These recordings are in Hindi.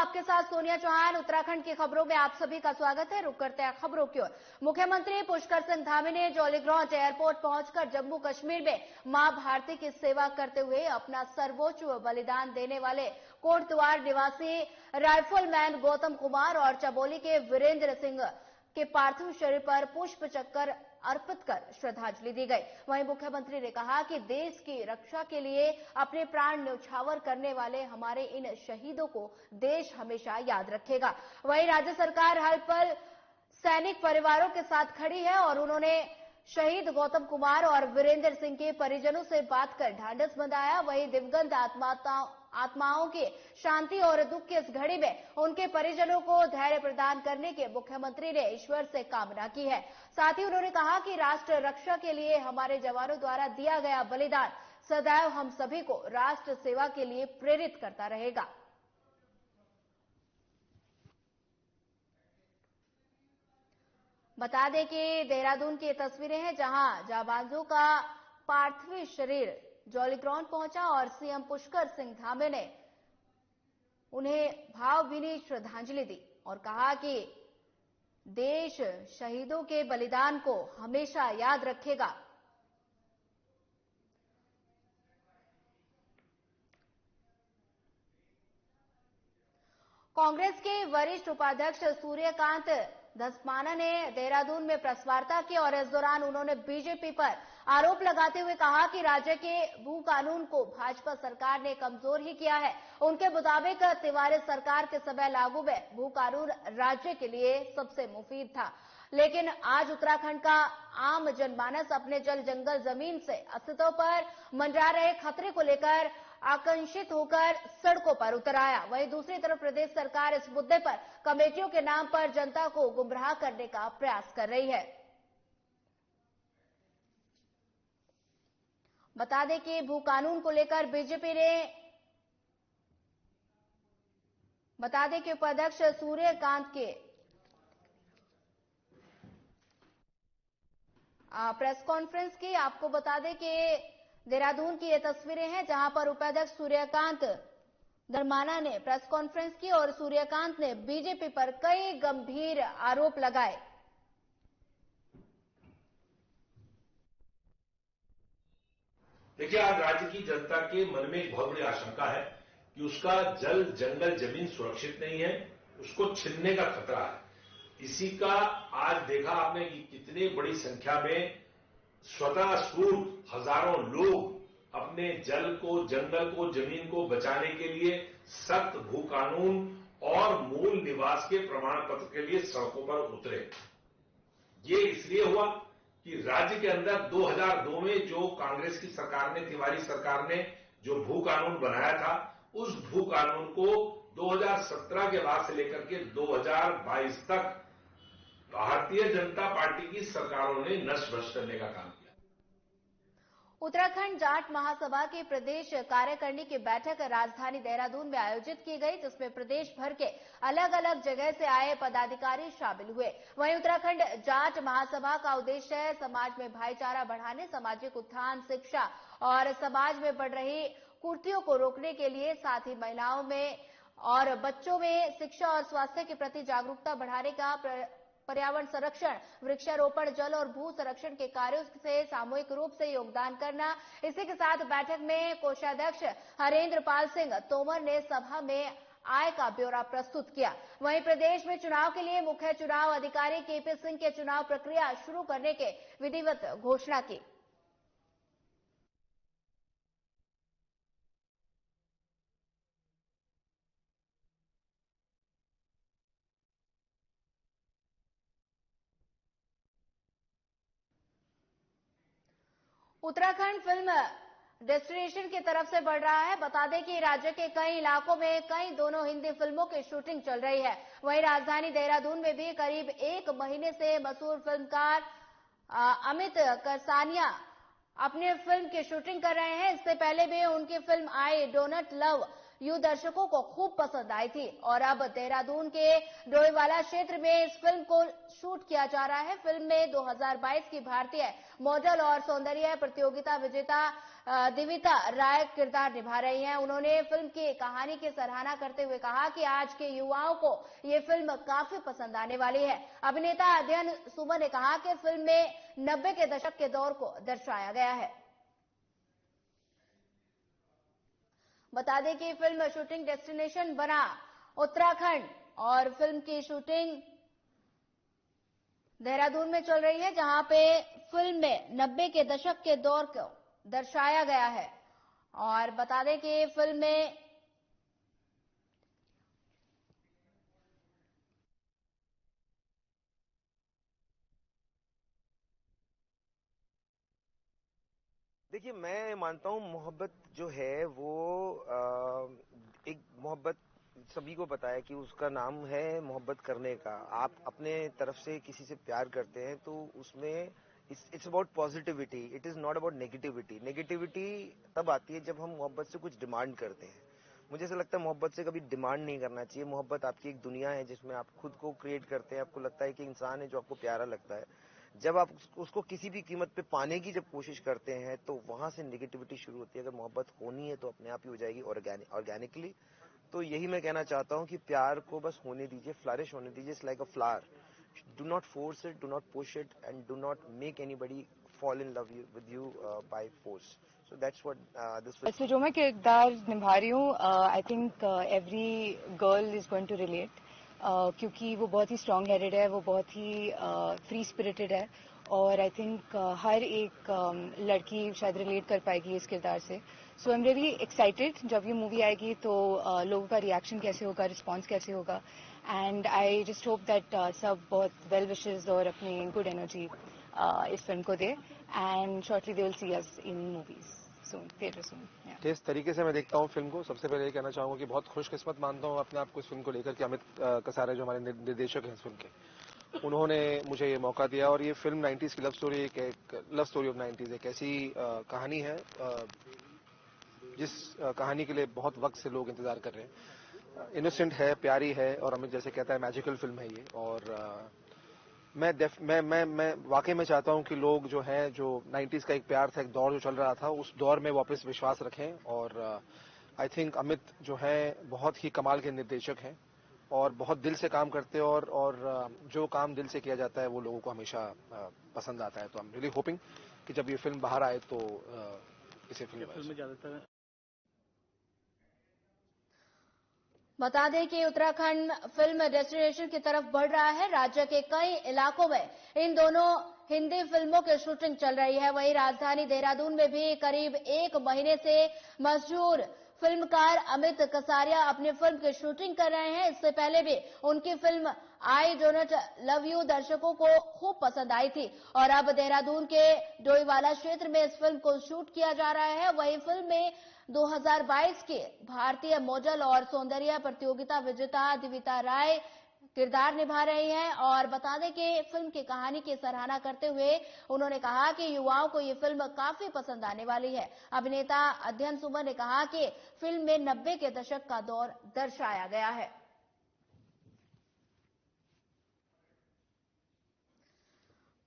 आपके साथ सोनिया चौहान। उत्तराखंड की खबरों में आप सभी का स्वागत है। रुक करते हैं खबरों की ओर। मुख्यमंत्री पुष्कर सिंह धामी ने जौलीग्रांट एयरपोर्ट पहुंचकर जम्मू कश्मीर में मां भारती की सेवा करते हुए अपना सर्वोच्च बलिदान देने वाले कोटद्वार निवासी राइफलमैन गौतम कुमार और चमोली के वीरेंद्र सिंह के पार्थिव शरीर पर पुष्प चक्कर अर्पित कर श्रद्धांजलि दी गई। वहीं मुख्यमंत्री ने कहा कि देश की रक्षा के लिए अपने प्राण न्यौछावर करने वाले हमारे इन शहीदों को देश हमेशा याद रखेगा। वहीं राज्य सरकार हर पल सैनिक परिवारों के साथ खड़ी है और उन्होंने शहीद गौतम कुमार और वीरेंद्र सिंह के परिजनों से बात कर ढांढस बंधाया। वहीं दिवंगत आत्माओं की शांति और दुख की इस घड़ी में उनके परिजनों को धैर्य प्रदान करने के मुख्यमंत्री ने ईश्वर से कामना की है। साथ ही उन्होंने कहा कि राष्ट्र रक्षा के लिए हमारे जवानों द्वारा दिया गया बलिदान सदैव हम सभी को राष्ट्र सेवा के लिए प्रेरित करता रहेगा। बता दें कि देहरादून की तस्वीरें हैं जहां जाबांजों का पार्थिव शरीर जौलीग्रांट पहुंचा और सीएम पुष्कर सिंह धामी ने उन्हें भावभीनी श्रद्धांजलि दी और कहा कि देश शहीदों के बलिदान को हमेशा याद रखेगा। कांग्रेस के वरिष्ठ उपाध्यक्ष सूर्यकांत धस्माना ने देहरादून में प्रेस वार्ता की और इस दौरान उन्होंने बीजेपी पर आरोप लगाते हुए कहा कि राज्य के भू कानून को भाजपा सरकार ने कमजोर ही किया है। उनके मुताबिक तिवारी सरकार के समय लागू में भू कानून राज्य के लिए सबसे मुफीद था, लेकिन आज उत्तराखंड का आम जनमानस अपने जल जंगल जमीन से अस्तित्व पर मंडरा रहे खतरे को लेकर आकंशित होकर सड़कों पर उतर आया। वहीं दूसरी तरफ प्रदेश सरकार इस मुद्दे पर कमेटियों के नाम पर जनता को गुमराह करने का प्रयास कर रही है। बता दें कि भू कानून को लेकर बीजेपी ने बता दें कि उपाध्यक्ष सूर्यकांत के प्रेस कॉन्फ्रेंस की आपको बता दें कि देहरादून की ये तस्वीरें हैं जहां पर उपाध्यक्ष सूर्यकांत धर्माना ने प्रेस कॉन्फ्रेंस की और सूर्यकांत ने बीजेपी पर कई गंभीर आरोप लगाए। देखिए, आज राज्य की जनता के मन में एक बहुत बड़ी आशंका है कि उसका जल जंगल जमीन सुरक्षित नहीं है, उसको छीनने का खतरा है। इसी का आज देखा आपने कि कितनी बड़ी संख्या में स्वतः स्फूर्त हजारों लोग अपने जल को, जंगल को, जमीन को बचाने के लिए सख्त भू कानून और मूल निवास के प्रमाण पत्र के लिए सड़कों पर उतरे। ये इसलिए हुआ कि राज्य के अंदर 2002 में जो कांग्रेस की सरकार ने, तिवारी सरकार ने जो भू कानून बनाया था, उस भू कानून को 2017 के बाद से लेकर के 2022 तक भारतीय जनता पार्टी की सरकारों ने नष्ट भ्रष्ट करने का काम किया। उत्तराखंड जाट महासभा की प्रदेश कार्यकारिणी की बैठक राजधानी देहरादून में आयोजित की गई, जिसमें प्रदेश भर के अलग अलग जगह से आए पदाधिकारी शामिल हुए। वहीं उत्तराखंड जाट महासभा का उद्देश्य है समाज में भाईचारा बढ़ाने, सामाजिक उत्थान, शिक्षा और समाज में बढ़ रही कुरीतियों को रोकने के लिए, साथ ही महिलाओं में और बच्चों में शिक्षा और स्वास्थ्य के प्रति जागरूकता बढ़ाने का, पर्यावरण संरक्षण, वृक्षारोपण, जल और भू संरक्षण के कार्यों से सामूहिक रूप से योगदान करना। इसी के साथ बैठक में कोषाध्यक्ष हरेंद्र पाल सिंह तोमर ने सभा में आय का ब्यौरा प्रस्तुत किया। वहीं प्रदेश में चुनाव के लिए मुख्य चुनाव अधिकारी केपी सिंह के चुनाव प्रक्रिया शुरू करने के विधिवत घोषणा की। उत्तराखंड फिल्म डेस्टिनेशन की तरफ से बढ़ रहा है। बता दें कि राज्य के कई इलाकों में कई दोनों हिंदी फिल्मों की शूटिंग चल रही है। वहीं राजधानी देहरादून में भी करीब 1 महीने से मशहूर फिल्मकार अमित करसानिया अपने फिल्म की शूटिंग कर रहे हैं। इससे पहले भी उनकी film I don't love you दर्शकों को खूब पसंद आई थी और अब देहरादून के डोईवाला क्षेत्र में इस फिल्म को शूट किया जा रहा है। फिल्म में 2022 की भारतीय मॉडल और सौंदर्य प्रतियोगिता विजेता दिविता राय किरदार निभा रही हैं। उन्होंने फिल्म की कहानी की सराहना करते हुए कहा कि आज के युवाओं को ये फिल्म काफी पसंद आने वाली है। अभिनेता अध्ययन सुमन ने कहा कि फिल्म में 90 के दशक के दौर को दर्शाया गया है। बता दें कि फिल्म शूटिंग डेस्टिनेशन बना उत्तराखंड और फिल्म की शूटिंग देहरादून में चल रही है, जहां पे फिल्म में 90 के दशक के दौर को दर्शाया गया है। और बता दें कि फिल्म में देखिए, मैं मानता हूँ मोहब्बत जो है वो एक मोहब्बत सभी को पता है कि उसका नाम है मोहब्बत करने का। आप अपने तरफ से किसी से प्यार करते हैं तो उसमें it's about positivity, it is not about negativity. Negativity तब आती है जब हम मोहब्बत से कुछ डिमांड करते हैं। मुझे ऐसा लगता है मोहब्बत से कभी डिमांड नहीं करना चाहिए। मोहब्बत आपकी एक दुनिया है जिसमें आप खुद को क्रिएट करते हैं। आपको लगता है कि इंसान है जो आपको प्यारा लगता है। जब आप उसको किसी भी कीमत पे पाने की जब कोशिश करते हैं तो वहां से नेगेटिविटी शुरू होती है। अगर मोहब्बत होनी है तो अपने आप ही हो जाएगी ऑर्गेनिकली। तो यही मैं कहना चाहता हूँ कि प्यार को बस होने दीजिए, फ्लरिश होने दीजिए। It's like a flower, do not force it, do not push it and do not make anybody fall in love with you by force. So that's what this film. वैसे जो मैं किरदार निभा रही हूँ, I think every girl is going to relate, क्योंकि वो बहुत ही स्ट्रॉन्ग हेडेड है, वो बहुत ही फ्री स्पिरिटेड है और आई थिंक हर एक लड़की शायद रिलेट कर पाएगी इस किरदार से। सो आई एम रियली एक्साइटेड जब ये मूवी आएगी तो लोगों का रिएक्शन कैसे होगा, रिस्पॉन्स कैसे होगा। And I just hope that सब बहुत वेल विशेज और अपनी गुड एनर्जी इस फिल्म को दे and shortly they will see us in movies soon, theatre soon. किस तरीके से मैं देखता हूँ फिल्म को, सबसे पहले ये कहना चाहूंगा कि बहुत खुशकिस्मत मानता हूँ अपने आप को इस फिल्म को लेकर कि अमित कसारे जो हमारे निर्देशक हैं इस फिल्म के, उन्होंने मुझे ये मौका दिया। और ये फिल्म 90s की लव स्टोरी, एक लव स्टोरी ऑफ 90s, एक ऐसी कहानी है जिस कहानी के लिए बहुत वक्त से लोग इंतजार कर रहे हैं। इनोसेंट है, प्यारी है और अमित जैसे कहता है मैजिकल फिल्म है ये। और मैं वाकई में चाहता हूं कि लोग जो हैं, जो 90s का एक प्यार था, एक दौर जो चल रहा था, उस दौर में वापस विश्वास रखें। और आई थिंक अमित जो है बहुत ही कमाल के निर्देशक हैं और बहुत दिल से काम करते हैं और जो काम दिल से किया जाता है वो लोगों को हमेशा पसंद आता है। तो आई एम रियली होपिंग कि जब ये फिल्म बाहर आए तो इसे फिल्म में ज्यादातर। बता दें कि उत्तराखंड फिल्म डेस्टिनेशन की तरफ बढ़ रहा है। राज्य के कई इलाकों में इन दोनों हिंदी फिल्मों की शूटिंग चल रही है। वहीं राजधानी देहरादून में भी करीब 1 महीने से मशहूर फिल्मकार अमित कसारिया अपनी फिल्म की शूटिंग कर रहे हैं। इससे पहले भी उनकी film I do not love you दर्शकों को खूब पसंद आई थी और अब देहरादून के डोईवाला क्षेत्र में इस फिल्म को शूट किया जा रहा है। वहीं फिल्म में 2022 के भारतीय मॉडल और सौंदर्य प्रतियोगिता विजेता दिविता राय किरदार निभा रही हैं। और बता दें कि फिल्म की कहानी की सराहना करते हुए उन्होंने कहा कि युवाओं को ये फिल्म काफी पसंद आने वाली है। अभिनेता अध्ययन सुमन ने कहा कि फिल्म में 90 के दशक का दौर दर्शाया गया है।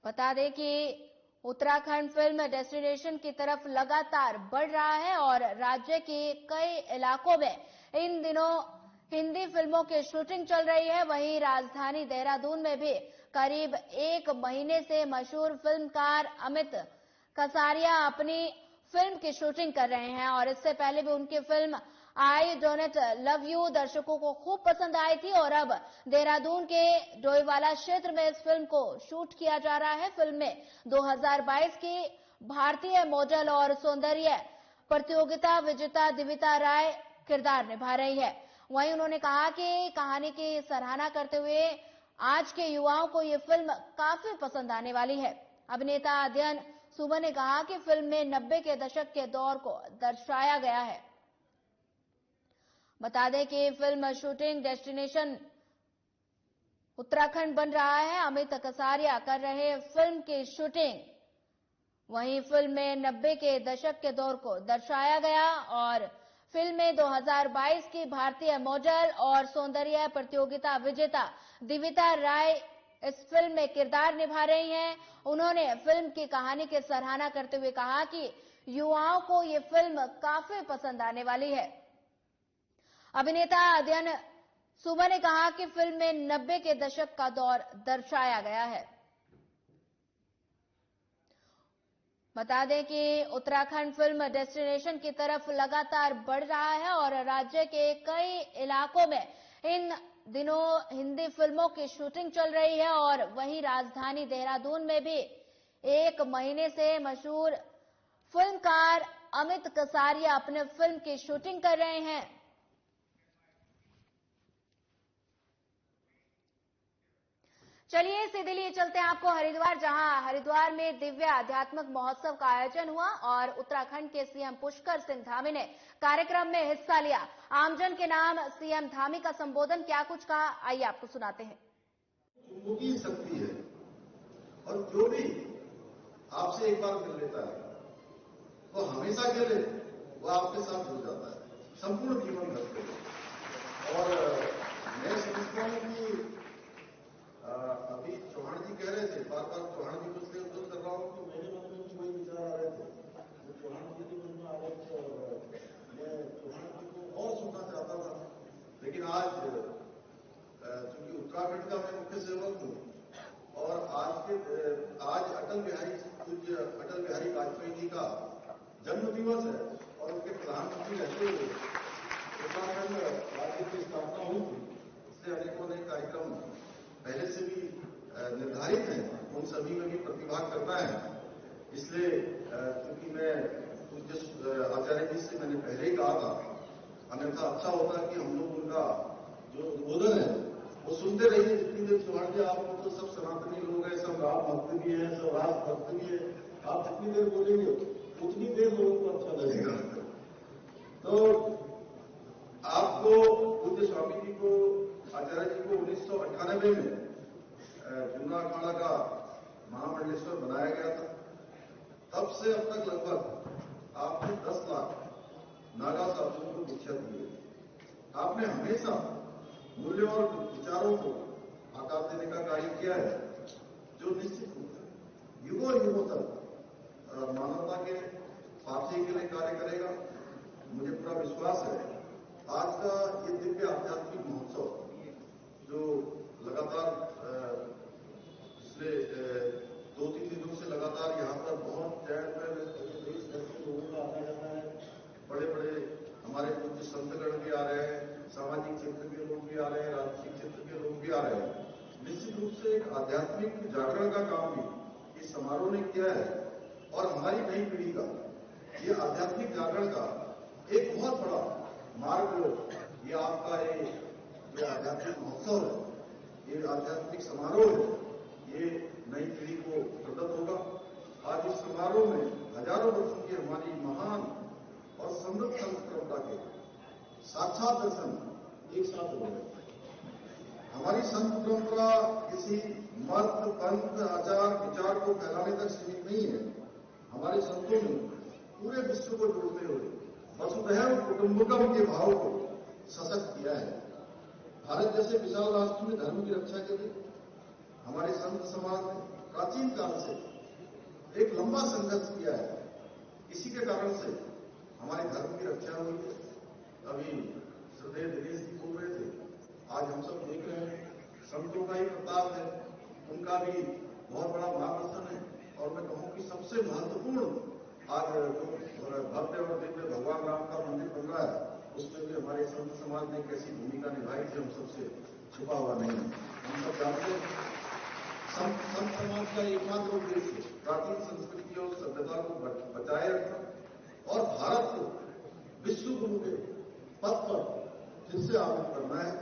बता दें कि उत्तराखंड फिल्म डेस्टिनेशन की तरफ लगातार बढ़ रहा है और राज्य के कई इलाकों में इन दिनों हिंदी फिल्मों की शूटिंग चल रही है। वहीं राजधानी देहरादून में भी करीब 1 महीने से मशहूर फिल्मकार अमित कसारिया अपनी फिल्म की शूटिंग कर रहे हैं और इससे पहले भी उनकी film I do not love you दर्शकों को खूब पसंद आई थी और अब देहरादून के डोईवाला क्षेत्र में इस फिल्म को शूट किया जा रहा है। फिल्म में 2022 की भारतीय मॉडल और सौंदर्य प्रतियोगिता विजेता दिविता राय किरदार निभा रही है। वहीं उन्होंने कहा कि कहानी की सराहना करते हुए आज के युवाओं को ये फिल्म काफी पसंद आने वाली है। अभिनेता अध्ययन सुमन ने कहा कि फिल्म में 90 के दशक के दौर को दर्शाया गया है। बता दें कि फिल्म शूटिंग डेस्टिनेशन उत्तराखंड बन रहा है। अमित कसारिया कर रहे फिल्म की शूटिंग। वहीं फिल्म में 90 के दशक के दौर को दर्शाया गया और फिल्म में 2022 की भारतीय मॉडल और सौंदर्य प्रतियोगिता विजेता दिविता राय इस फिल्म में किरदार निभा रही हैं। उन्होंने फिल्म की कहानी की सराहना करते हुए कहा कि युवाओं को ये फिल्म काफी पसंद आने वाली है। अभिनेता अध्ययन सुबह ने कहा कि फिल्म में 90 के दशक का दौर दर्शाया गया है। बता दें कि उत्तराखंड फिल्म डेस्टिनेशन की तरफ लगातार बढ़ रहा है और राज्य के कई इलाकों में इन दिनों हिंदी फिल्मों की शूटिंग चल रही है और वहीं राजधानी देहरादून में भी 1 महीने से मशहूर फिल्मकार अमित कसारिया अपने फिल्म की शूटिंग कर रहे हैं। चलिए सीधे लिए चलते हैं आपको हरिद्वार, जहां हरिद्वार में दिव्य आध्यात्मिक महोत्सव का आयोजन हुआ और उत्तराखंड के सीएम पुष्कर सिंह धामी ने कार्यक्रम में हिस्सा लिया। आमजन के नाम सीएम धामी का संबोधन क्या कुछ कहा, आइए आपको सुनाते हैं। चुंबकीय शक्ति है और जो भी आपसे एक बार मिल लेता है वो हमेशा के लिए वो आपके साथ जुड़ जाता है संपूर्ण जीवन भर के लिए। और मैं समझता हूं कि अभी चौहान जी कह रहे थे, बार बार चौहान जी को इसलिए उद्धत कर रहा हूं तो मेरे मन में भी वही विचार आ रहे थे। तो चौहान जी के मन में आ रहे थे और मैं चौहान जी को और सुनना चाहता था, लेकिन आज चूंकि उत्तराखंड का मैं मुख्य सेवक हूं और आज अटल बिहारी वाजपेयी जी का जन्म दिवस है और उनके प्रधानमंत्री रहते हुए उत्तराखंड राज्य की स्थापना हुई थी, इससे अनेक कार्यक्रम पहले से भी निर्धारित है, उन सभी में भी प्रतिभाग करना है। इसलिए चूंकि मैं आचार्य जी से मैंने पहले ही कहा था, अन्यथा अच्छा होता कि हम लोग उनका जो उद्बोधन है वो सुनते रहिए। जितनी देर चौहान जी आप तो सब सनातनी लोग हैं, सब राम भक्त भी है, सब राज भक्त भी है, आप जितनी देर बोलेंगे उतनी देर लोगों को अच्छा लगेगा। तो आपको पूज्य स्वामी जी को, आचार्य जी को 1998 में जूना अखाड़ा का महामंडलेश्वर बनाया गया था। तब से अब तक लगभग आपने 10 लाख नागा साधुओं को दीक्षा दी है। आपने हमेशा मूल्यों और विचारों को आकार देने का कार्य किया है, जो निश्चित रूप से युगों तक मानवता के फायदे के लिए कार्य करेगा। मुझे पूरा विश्वास है आज का ये दिव्य आध्यात्मिक महोत्सव जो लगातार पिछले 2-3 दिनों से लगातार यहाँ पर बहुत देश भर के लोगों का आना जाना है। बड़े बड़े हमारे पूज्य संतगण भी आ रहे हैं, सामाजिक क्षेत्र के लोग भी आ रहे हैं, राजनीतिक क्षेत्र के लोग भी आ रहे हैं। निश्चित रूप से एक आध्यात्मिक जागरण का काम भी इस समारोह ने किया है और हमारी नई पीढ़ी का ये आध्यात्मिक जागरण का एक बहुत बड़ा मार्ग ये आपका ये आध्यात्मिक महोत्सव है, ये आध्यात्मिक समारोह है, ये नई पीढ़ी को प्रदत्त होगा। आज इस समारोह में हजारों वर्षों की हमारी महान और समृद्ध संत परंपरा के साक्षात दर्शन एक साथ हो रहे। हमारी संत परंपरा किसी मत, पंथ, आचार, विचार को फैलाने तक सीमित नहीं है। हमारे संतों ने पूरे विश्व को जोड़ते हुए वसुधैव कुटुंबकम के भाव को सशक्त किया है। भारत जैसे विशाल राष्ट्र में धर्म की रक्षा के लिए हमारे संत समाज ने प्राचीन काल से एक लंबा संघर्ष किया है। इसी के कारण से हमारे धर्म की रक्षा हुई है। अभी श्रद्धेय दिनेश जी बोल रहे थे, आज हम सब देख रहे हैं संतों का ही प्रताप है, उनका भी बहुत बड़ा मार्गदर्शन है। और मैं कहूं कि सबसे महत्वपूर्ण आज जो भव्य और दिव्य भगवान राम का मंदिर बन रहा है, उसमें भी हमारे संत समाज ने कैसी भूमिका निभाई थी, हम सबसे छुपा हुआ नहीं है। हम सब जानते हैं संत समाज का एकमात्र उद्देश्य प्राचीन संस्कृति और सभ्यता को बचाए रखना और भारत को विश्व गुरु के पद पर फिर से आरूढ़ करना है।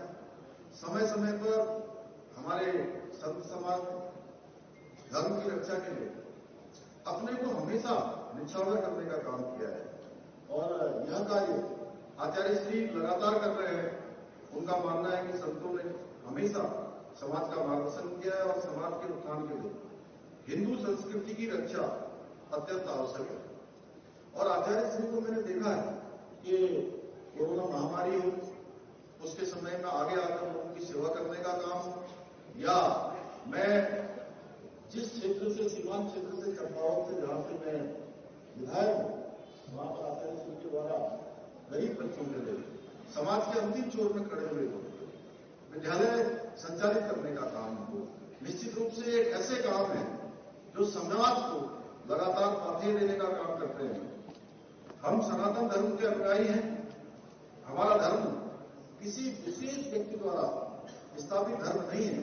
समय समय पर हमारे संत समाज धर्म की रक्षा के लिए अपने को हमेशा निछावर करने का काम किया है और यह कार्य आचार्य श्री लगातार कर रहे हैं। उनका मानना है कि संतों ने हमेशा समाज का मार्गदर्शन किया है और समाज के उत्थान के लिए हिंदू संस्कृति की रक्षा अत्यंत आवश्यक है। और आचार्य श्री को मैंने देखा है कि कोरोना महामारी हो, उसके समय में आगे आकर लोगों की सेवा करने का काम हो, या मैं जिस क्षेत्र से, सीमांत क्षेत्र से, चंपावत से, जहां से मैं विधायक हूं, वहां पर आचार्य श्री के द्वारा गरीब बच्चों के लिए समाज के अंतिम छोर में खड़े हुए विद्यालय संचालित करने का काम हो, निश्चित रूप से एक ऐसे काम है जो समाज को लगातार पाथेय देने का काम करते हैं। हम सनातन धर्म के अनुयायी हैं। हमारा धर्म किसी विशेष व्यक्ति द्वारा स्थापित धर्म नहीं है,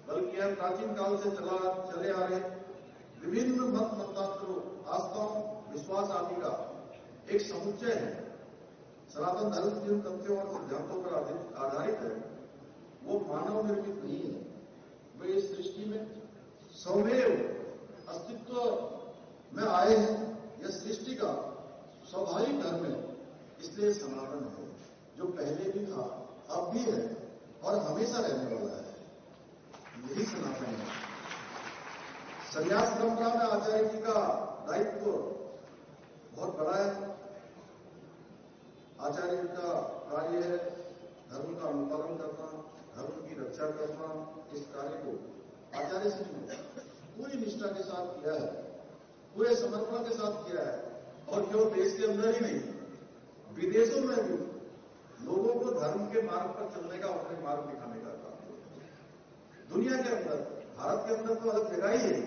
बल्कि यह प्राचीन काल से चले आ रहे विभिन्न मत मतांतरों, आस्थाओं, विश्वास आदि का एक समुच्चय है। सनातन धर्म जिन तथ्यों और सिद्धांतों पर आधारित है वो मानव निर्मित नहीं है, वे इस सृष्टि में स्वमेव अस्तित्व में आए हैं। यह सृष्टि का स्वाभाविक धर्म है, इसलिए सनातन है, जो पहले भी था, अब भी है और हमेशा रहने वाला है। यही सनातन है। संन्यास परंपरा में आचार्य जी का दायित्व बहुत बड़ा है। आचार्य जी का कार्य है धर्म का अनुपालन करना, धर्म की रक्षा करना। इस कार्य को आचार्य श्री ने पूरी निष्ठा के साथ किया है, पूरे समर्पण के साथ किया है, और केवल देश के अंदर ही नहीं, विदेशों में भी लोगों को धर्म के मार्ग पर चलने का, अपने मार्ग दिखाने का काम किया। दुनिया के अंदर, भारत के अंदर तो अलग जगह ही है,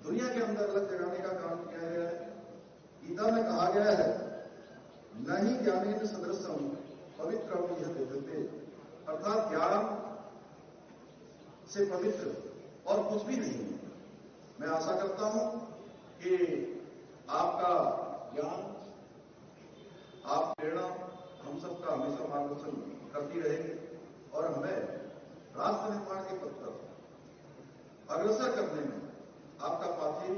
दुनिया के अंदर अलग जगाने का काम किया गया है। गीता में कहा गया है, न ही ज्ञानेन सदृशम पवित्रम यह विद्यते, अर्थात ज्ञान से पवित्र और कुछ भी नहीं है। मैं आशा करता हूं कि आपका ज्ञान, आप प्रेरणा हम सबका हमेशा मार्गदर्शन करती रहेगी और हमें राष्ट्र निर्माण के पथ पर अग्रसर करने में आपका पाथेय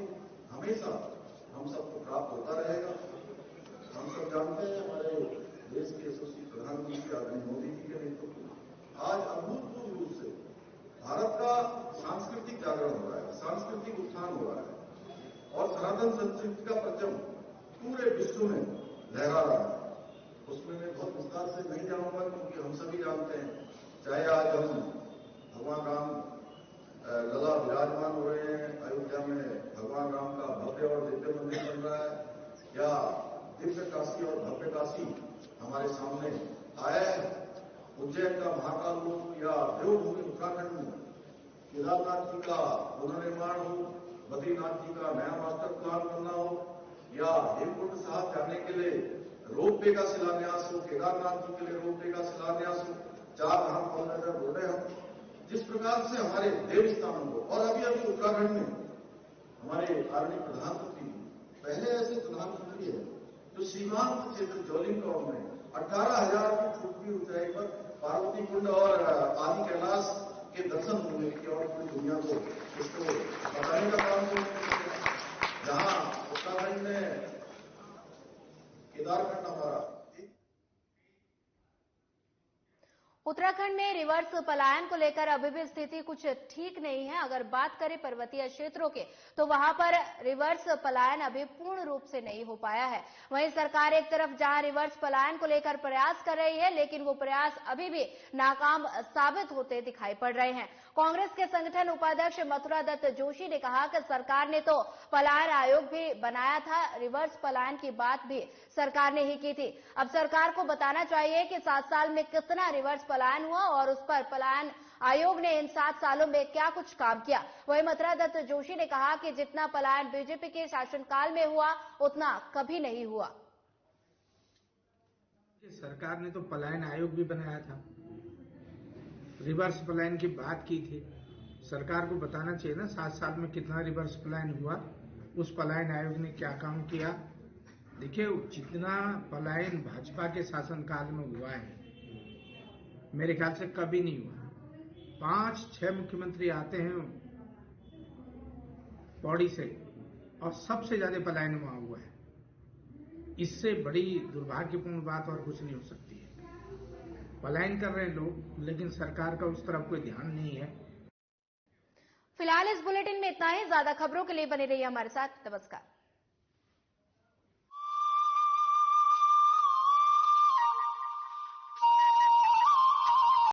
हमेशा हम सबको प्राप्त होता रहेगा। हम सब जानते हैं हमारे देश के यशस्वी प्रधानमंत्री आदरणीय मोदी जी के नेतृत्व में आज अभूतपूर्व रूप से भारत का सांस्कृतिक जागरण हो रहा है, सांस्कृतिक उत्थान हो रहा है और सनातन संस्कृति का परचम पूरे विश्व में लहरा रहा है। उसमें मैं बहुत विस्तार से नहीं जाऊंगा, क्योंकि हम सभी जानते हैं, चाहे आज हम भगवान राम लला विराजमान हो रहे हैं, अयोध्या में भगवान राम का भव्य और दिव्य मंदिर बन रहा है, या दिव्य काशी और भव्य काशी हमारे सामने आया है, उज्जैन का महाकाल हो, या देवभूमि उत्तराखंड में केदारनाथ जी का पुनर्निर्माण हो, बद्रीनाथ जी का नया मास्टर प्लान बनना हो, या हेमकुंड साहब जाने के लिए रोपवे का शिलान्यास हो, केदारनाथ जी के लिए रोपवे का शिलान्यास हो, 4 धाम कॉरिडोर बोल रहे हम। जिस प्रकार से हमारे देव स्थानों को, और अभी अभी उत्तराखंड में हमारे आदरणीय प्रधानमंत्री, पहले ऐसे प्रधानमंत्री है जो सीमांत क्षेत्र जौलिंग में 18,000 फुट की ऊंचाई पर पार्वती कुंड और आदि कैलाश के दर्शन होने की और पूरी दुनिया को इसको बताने का काम किया। जहां उत्तराखंड में केदारखंड हमारा, उत्तराखंड में रिवर्स पलायन को लेकर अभी भी स्थिति कुछ ठीक नहीं है। अगर बात करें पर्वतीय क्षेत्रों के, तो वहां पर रिवर्स पलायन अभी पूर्ण रूप से नहीं हो पाया है। वहीं सरकार एक तरफ जहां रिवर्स पलायन को लेकर प्रयास कर रही है, लेकिन वो प्रयास अभी भी नाकाम साबित होते दिखाई पड़ रहे हैं। कांग्रेस के संगठन उपाध्यक्ष मथुरा दत्त जोशी ने कहा कि सरकार ने तो पलायन आयोग भी बनाया था, रिवर्स पलायन की बात भी सरकार ने ही की थी। अब सरकार को बताना चाहिए कि 7 साल में कितना रिवर्स पलायन हुआ और उस पर पलायन आयोग ने इन 7 सालों में क्या कुछ काम किया। वहीं मथुरा दत्त जोशी ने कहा कि जितना पलायन बीजेपी के शासनकाल में हुआ, उतना कभी नहीं हुआ। सरकार ने तो पलायन आयोग भी बनाया था, रिवर्स पलायन की बात की थी। सरकार को बताना चाहिए ना 7 साल में कितना रिवर्स पलायन हुआ, उस पलायन आयोग ने क्या काम किया। देखिए, जितना पलायन भाजपा के शासनकाल में हुआ है, मेरे ख्याल से कभी नहीं हुआ। 5-6 मुख्यमंत्री आते हैं पौड़ी से और सबसे ज्यादा पलायन वहां हुआ है। इससे बड़ी दुर्भाग्यपूर्ण बात और कुछ नहीं हो सकती है। पलायन कर रहे हैं लोग, लेकिन सरकार का उस तरफ कोई ध्यान नहीं है। फिलहाल इस बुलेटिन में इतना ही। ज्यादा खबरों के लिए बने रहिए हमारे साथ। नमस्कार।